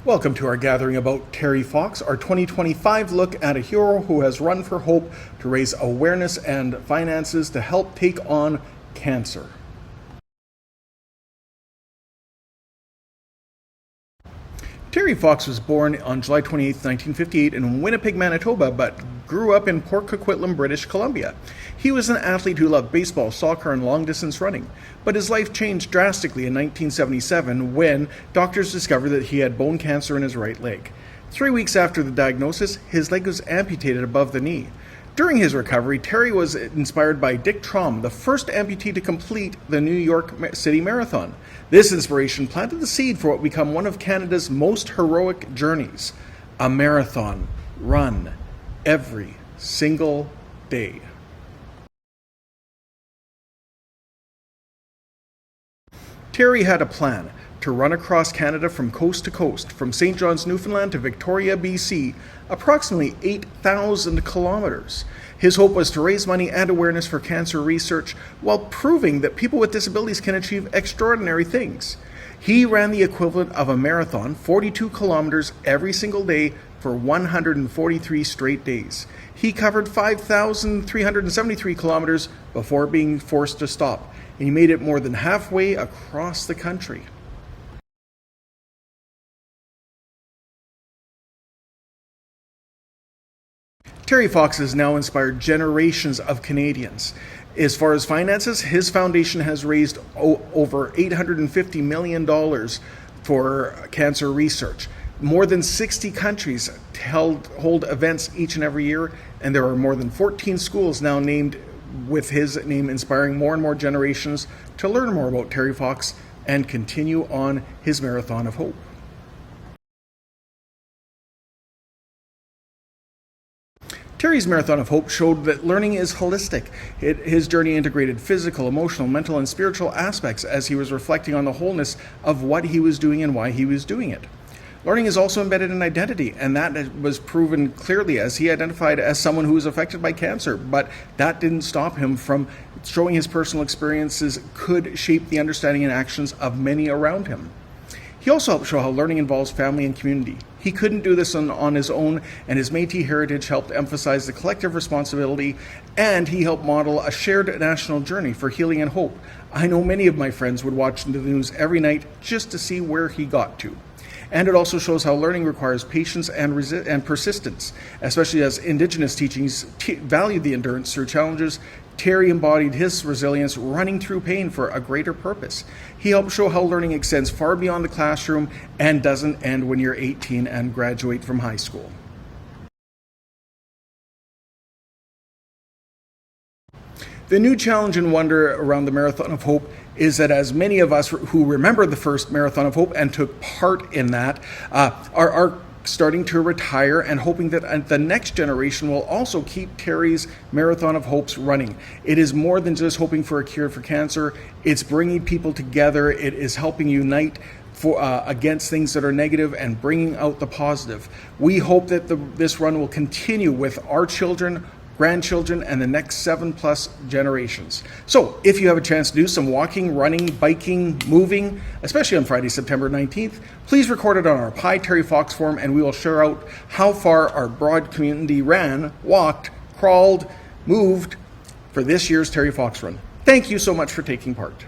Welcome to our gathering about Terry Fox, our 2025 look at a hero who has run for hope to raise awareness and finances to help take on cancer. Terry Fox was born on July 28, 1958 in Winnipeg, Manitoba, but grew up in Port Coquitlam, British Columbia. He was an athlete who loved baseball, soccer, and long-distance running, but his life changed drastically in 1977 when doctors discovered that he had bone cancer in his right leg. 3 weeks after the diagnosis, his leg was amputated above the knee. During his recovery, Terry was inspired by Dick Traum, the first amputee to complete the New York City Marathon. This inspiration planted the seed for what would become one of Canada's most heroic journeys, a marathon run every single day. Terry had a plan to run across Canada from coast to coast, from St. John's, Newfoundland to Victoria, BC, approximately 8,000 kilometers. His hope was to raise money and awareness for cancer research while proving that people with disabilities can achieve extraordinary things. He ran the equivalent of a marathon, 42 kilometers every single day for 143 straight days. He covered 5,373 kilometers before being forced to stop, and he made it more than halfway across the country. Terry Fox has now inspired generations of Canadians. As far as finances, his foundation has raised over $850 million for cancer research. More than 60 countries hold events each and every year, and there are more than 14 schools now named with his name, inspiring more and more generations to learn more about Terry Fox and continue on his marathon of hope. Terry's Marathon of Hope showed that learning is holistic. His journey integrated physical, emotional, mental, and spiritual aspects as he was reflecting on the wholeness of what he was doing and why he was doing it. Learning is also embedded in identity, and that was proven clearly as he identified as someone who was affected by cancer, but that didn't stop him from showing his personal experiences could shape the understanding and actions of many around him. He also helped show how learning involves family and community. He couldn't do this on his own, and his Métis heritage helped emphasize the collective responsibility, and he helped model a shared national journey for healing and hope. I know many of my friends would watch the news every night just to see where he got to. And it also shows how learning requires patience and persistence, especially as Indigenous teachings valued the endurance through challenges. Terry embodied his resilience running through pain for a greater purpose. He helped show how learning extends far beyond the classroom and doesn't end when you're 18 and graduate from high school. The new challenge and wonder around the Marathon of Hope is that as many of us who remember the first Marathon of Hope and took part in that are starting to retire and hoping that the next generation will also keep Terry's Marathon of Hopes running. It is more than just hoping for a cure for cancer. It's bringing people together. It is helping unite against things that are negative and bringing out the positive. We hope that this run will continue with our children, grandchildren, and the next 7+ generations. So if you have a chance to do some walking, running, biking, moving, especially on Friday, September 19th, please record it on our Pi Terry Fox forum, and we will share out how far our broad community ran, walked, crawled, moved for this year's Terry Fox run. Thank you so much for taking part.